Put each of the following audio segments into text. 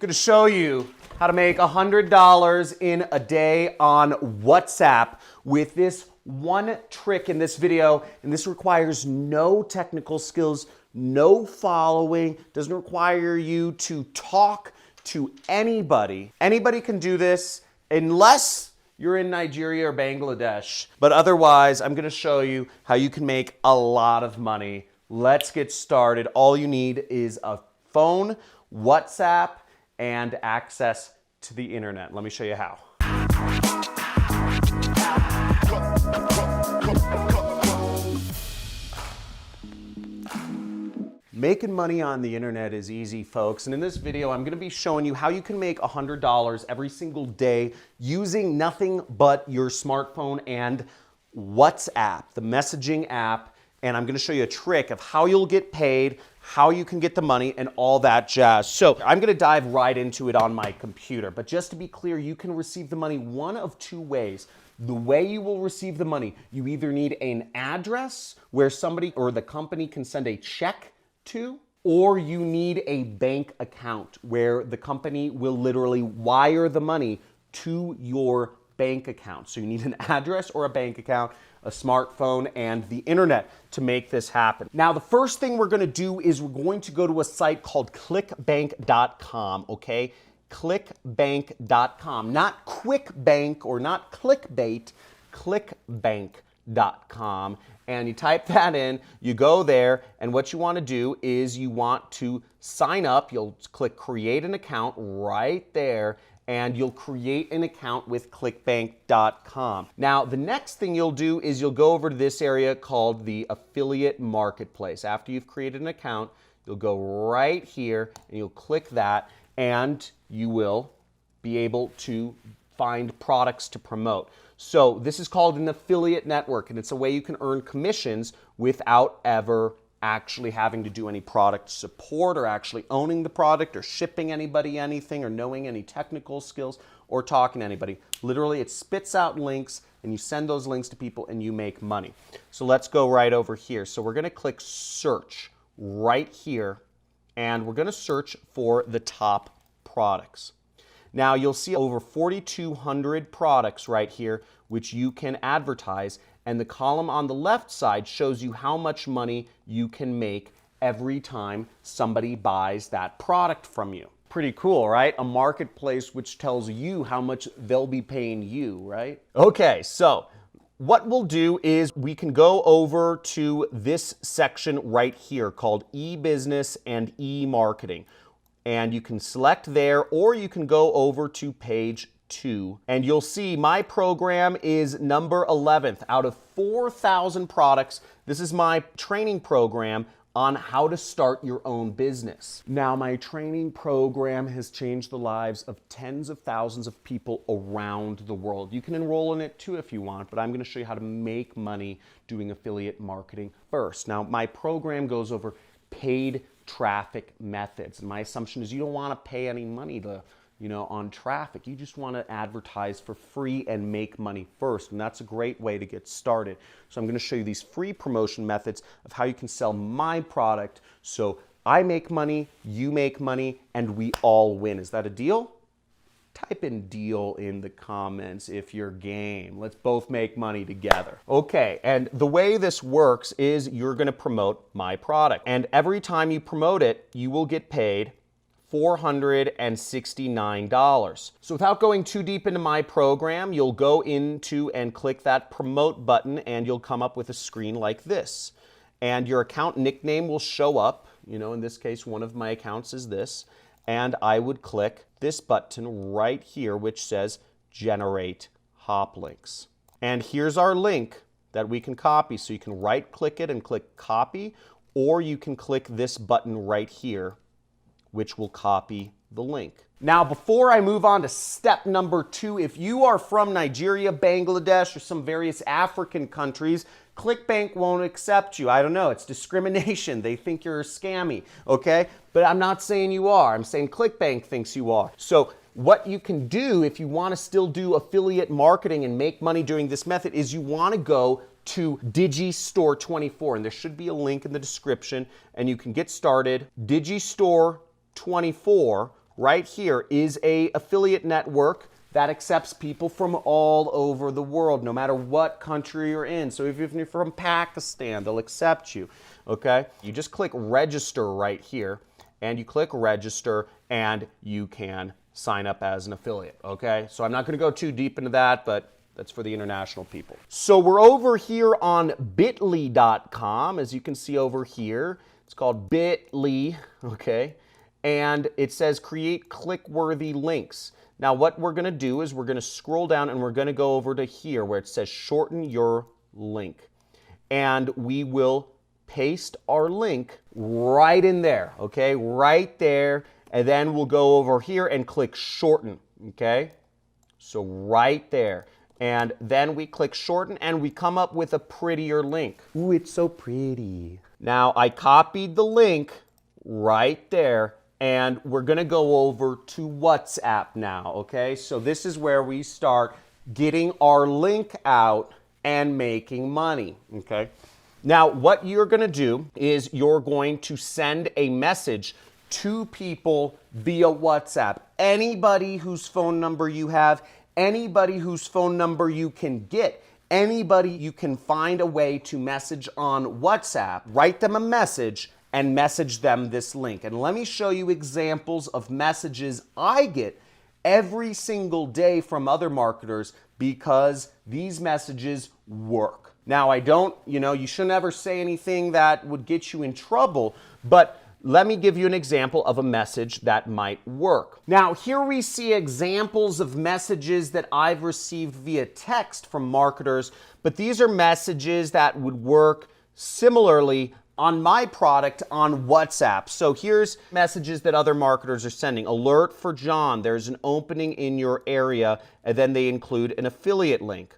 I'm gonna show you how to make $100 in a day on WhatsApp with this one trick in this video, and this requires no technical skills, no following, doesn't require you to talk to anybody. Anybody can do this unless you're in Nigeria or Bangladesh. But otherwise, I'm gonna show you how you can make a lot of money. Let's get started. All you need is a phone, WhatsApp, and access to the internet. Let me show you how. Making money on the internet is easy, folks, and in this video I'm going to be showing you how you can make $100 every single day using nothing but your smartphone and WhatsApp, the messaging app, and I'm going to show you a trick of how you'll get paid, how you can get the money, and all that jazz. So I'm going to dive right into it on my computer, but just to be clear, you can receive the money one of two ways. The way you will receive the money, you either need an address where somebody or the company can send a check to, or you need a bank account where the company will literally wire the money to your bank account. So you need an address or a bank account, a smartphone, and the internet to make this happen. Now, the first thing we're going to do is we're going to go to a site called ClickBank.com, okay? ClickBank.com, not QuickBank or not clickbait, ClickBank.com. And you type that in, you go there, and what you want to do is you want to sign up. You'll click create an account right there, and you'll create an account with ClickBank.com. Now, the next thing you'll do is you'll go over to this area called the affiliate marketplace. After you've created an account, you'll go right here, and you'll click that, and you will be able to find products to promote. So this is called an affiliate network, and it's a way you can earn commissions without ever actually having to do any product support or actually owning the product or shipping anybody anything or knowing any technical skills or talking to anybody. Literally, it spits out links, and you send those links to people and you make money. So let's go right over here. So we're gonna click search right here, and we're gonna search for the top products. Now you'll see over 4,200 products right here which you can advertise, and the column on the left side shows you how much money you can make every time somebody buys that product from you. Pretty cool, right? A marketplace which tells you how much they'll be paying you, right? Okay, so what we'll do is we can go over to this section right here called e-business and e-marketing. And you can select there, or you can go over to page 2, and you'll see my program is number 11th out of 4,000 products. This is my training program on how to start your own business. Now, my training program has changed the lives of tens of thousands of people around the world. You can enroll in it too if you want, but I'm going to show you how to make money doing affiliate marketing first. Now, my program goes over paid traffic methods, and my assumption is you don't want to pay any money to, on traffic. You just want to advertise for free and make money first, and that's a great way to get started. So I'm going to show you these free promotion methods of how you can sell my product so I make money, you make money, and we all win. Is that a deal? Type in deal in the comments if you're game. Let's both make money together. Okay, and the way this works is you're gonna promote my product. And every time you promote it, you will get paid $469. So without going too deep into my program, you'll go into and click that promote button, and you'll come up with a screen like this. And your account nickname will show up. In this case, one of my accounts is this. And I would click this button right here, which says generate hop links. And here's our link that we can copy. So you can right click it and click copy, or you can click this button right here, which will copy the link. Now, before I move on to step number 2, if you are from Nigeria, Bangladesh, or some various African countries, ClickBank won't accept you. I don't know, it's discrimination. They think you're scammy, okay? But I'm not saying you are. I'm saying ClickBank thinks you are. So what you can do if you want to still do affiliate marketing and make money doing this method is you want to go to Digistore24, and there should be a link in the description, and you can get started. Digistore24 right here is a affiliate network that accepts people from all over the world, no matter what country you're in. So if you're from Pakistan, they'll accept you, okay? You just click register right here, and you click register, and you can sign up as an affiliate, okay? So I'm not gonna go too deep into that, but that's for the international people. So we're over here on bit.ly.com, as you can see over here. It's called bit.ly, okay? And it says create click-worthy links. Now what we're gonna do is we're gonna scroll down and we're gonna go over to here where it says shorten your link. And we will paste our link right in there, okay? Right there. And then we'll go over here and click shorten, okay? So right there. And then we click shorten and we come up with a prettier link. Ooh, it's so pretty. Now I copied the link right there. And we're gonna go over to WhatsApp now, okay? So this is where we start getting our link out and making money, okay? Now, what you're gonna do is you're going to send a message to people via WhatsApp. Anybody whose phone number you have, anybody whose phone number you can get, anybody you can find a way to message on WhatsApp, write them a message and message them this link. And let me show you examples of messages I get every single day from other marketers because these messages work. Now, you should never say anything that would get you in trouble, but let me give you an example of a message that might work. Now, here we see examples of messages that I've received via text from marketers, but these are messages that would work similarly on my product on WhatsApp. So here's messages that other marketers are sending. Alert for John, there's an opening in your area, and then they include an affiliate link.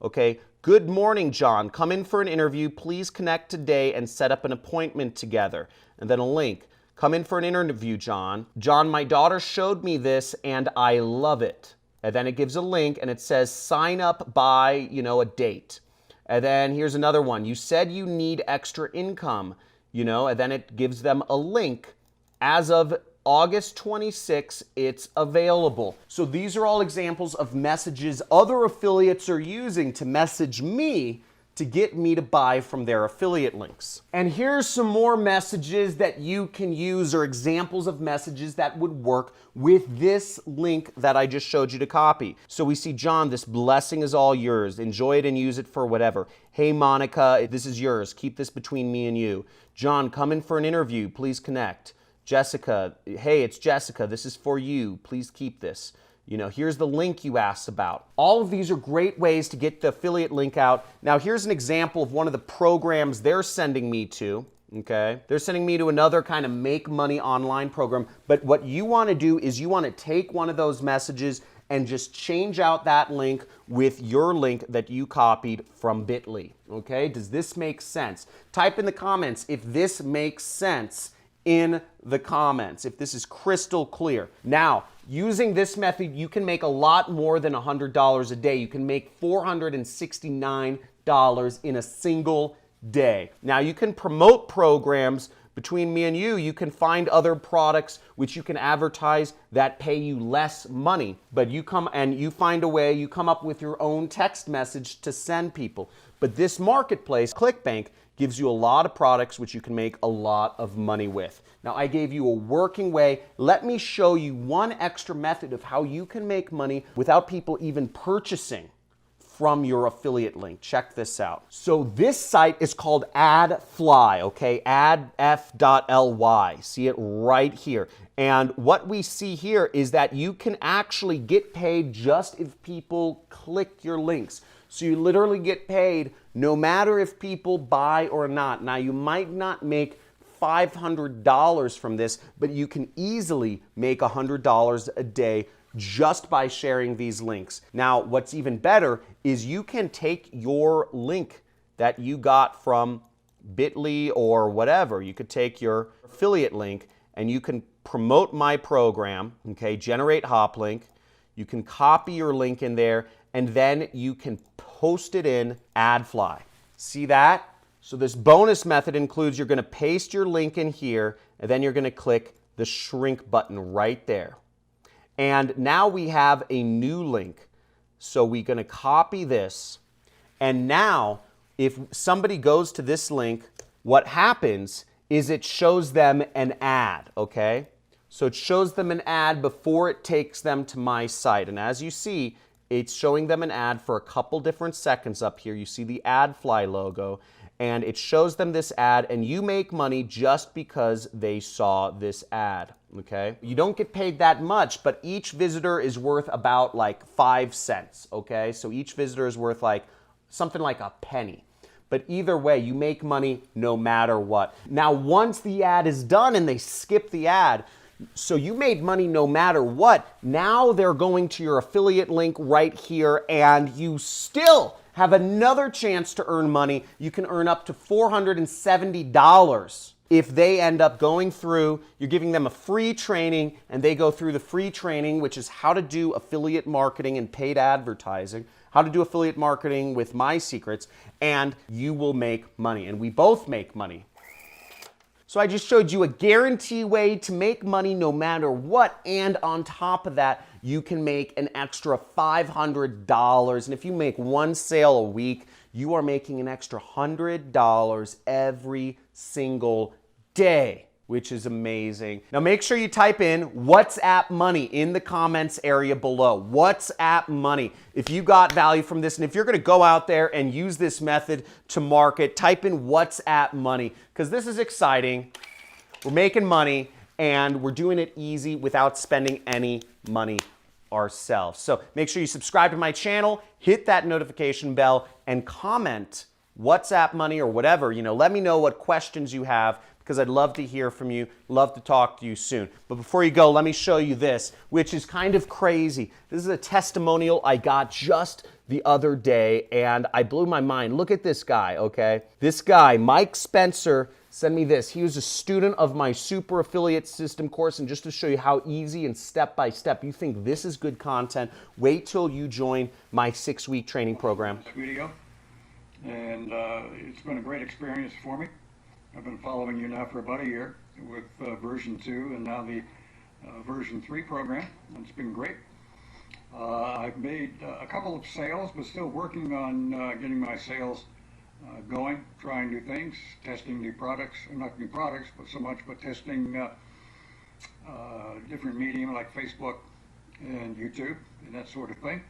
Okay, good morning, John. Come in for an interview. Please connect today and set up an appointment together. And then a link. Come in for an interview, John. John, my daughter showed me this and I love it. And then it gives a link and it says sign up by, a date. And then here's another one. You said you need extra income, and then it gives them a link. As of August 26, it's available. So these are all examples of messages other affiliates are using to message me to get me to buy from their affiliate links. And here's some more messages that you can use or examples of messages that would work with this link that I just showed you to copy. So we see, John, this blessing is all yours. Enjoy it and use it for whatever. Hey, Monica, this is yours. Keep this between me and you. John, come in for an interview. Please connect. Jessica, hey, it's Jessica. This is for you. Please keep this. Here's the link you asked about. All of these are great ways to get the affiliate link out. Now, here's an example of one of the programs they're sending me to, okay? They're sending me to another kind of make money online program. But what you want to do is you want to take one of those messages and just change out that link with your link that you copied from Bit.ly, okay? Does this make sense? Type in the comments if this makes sense in the comments, if this is crystal clear. Now, using this method, you can make a lot more than $100 a day. You can make $469 in a single day. Now, you can promote programs between me and you. You can find other products which you can advertise that pay you less money. But you come and you find a way, you come up with your own text message to send people. But this marketplace, ClickBank, gives you a lot of products which you can make a lot of money with. Now, I gave you a working way. Let me show you one extra method of how you can make money without people even purchasing from your affiliate link. Check this out. So this site is called AdFly, okay? Adf.ly. See it right here. And what we see here is that you can actually get paid just if people click your links. So you literally get paid no matter if people buy or not. Now, you might not make $500 from this, but you can easily make $100 a day just by sharing these links. Now, what's even better is you can take your link that you got from Bit.ly or whatever. You could take your affiliate link and you can promote my program, okay, generate hop link. You can copy your link in there and then you can post it in AdFly. See that? So this bonus method includes you're going to paste your link in here and then you're going to click the shrink button right there. And now we have a new link. So we're going to copy this. And now if somebody goes to this link, what happens is it shows them an ad, okay? So it shows them an ad before it takes them to my site. And as you see, it's showing them an ad for a couple different seconds up here. You see the AdFly logo, and it shows them this ad, and you make money just because they saw this ad, okay? You don't get paid that much, but each visitor is worth about like 5 cents, okay? So each visitor is worth like something like a penny. But either way, you make money no matter what. Now, once the ad is done and they skip the ad, so you made money no matter what, now they're going to your affiliate link right here, and you still have another chance to earn money. You can earn up to $470 if they end up going through. You're giving them a free training, and they go through the free training, which is how to do affiliate marketing and paid advertising, how to do affiliate marketing with my secrets, and you will make money, and we both make money. So I just showed you a guarantee way to make money no matter what, and on top of that, you can make an extra $500, and if you make one sale a week, you are making an extra $100 every single day, which is amazing. Now make sure you type in WhatsApp money in the comments area below. WhatsApp money. If you got value from this, and if you're gonna go out there and use this method to market, type in WhatsApp money, because this is exciting. We're making money, and we're doing it easy without spending any money ourselves. So make sure you subscribe to my channel, hit that notification bell, and comment WhatsApp money or whatever. Let me know what questions you have, because I'd love to hear from you, love to talk to you soon. But before you go, let me show you this, which is kind of crazy. This is a testimonial I got just the other day, and I blew my mind. Look at this guy, okay? This guy, Mike Spencer, sent me this. He was a student of my Super Affiliate System course, and just to show you how easy and step-by-step you think this is good content, wait till you join my 6-week training program. Video, and it's been a great experience for me. I've been following you now for about a year with version 2 and now the version 3 program. It's been great. I've made a couple of sales, but still working on getting my sales going, trying new things, testing new products, not new products, but so much, but testing different medium like Facebook and YouTube and that sort of thing.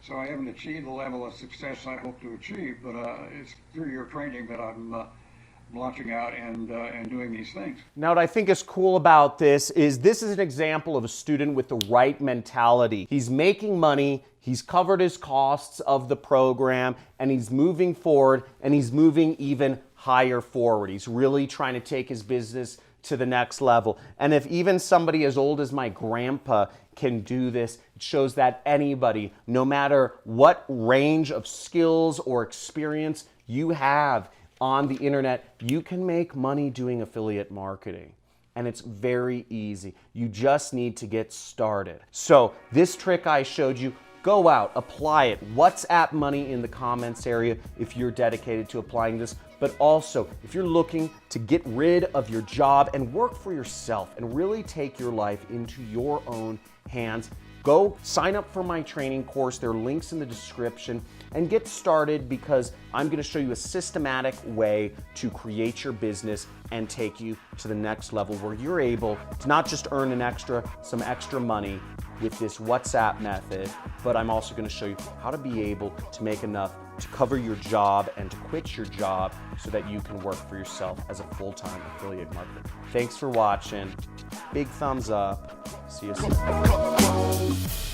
So I haven't achieved the level of success I hope to achieve, but it's through your training that I'm launching out and doing these things. Now, what I think is cool about this is an example of a student with the right mentality. He's making money, he's covered his costs of the program, and he's moving forward, and he's moving even higher forward. He's really trying to take his business to the next level. And if even somebody as old as my grandpa can do this, it shows that anybody, no matter what range of skills or experience you have on the internet, you can make money doing affiliate marketing. And it's very easy. You just need to get started. So this trick I showed you, go out, apply it. WhatsApp money in the comments area if you're dedicated to applying this. But also, if you're looking to get rid of your job and work for yourself and really take your life into your own hands, go sign up for my training course. There are links in the description, and get started, because I'm going to show you a systematic way to create your business and take you to the next level where you're able to not just earn some extra money with this WhatsApp method, but I'm also going to show you how to be able to make enough to cover your job and to quit your job so that you can work for yourself as a full-time affiliate marketer. Thanks for watching. Big thumbs up. See you soon.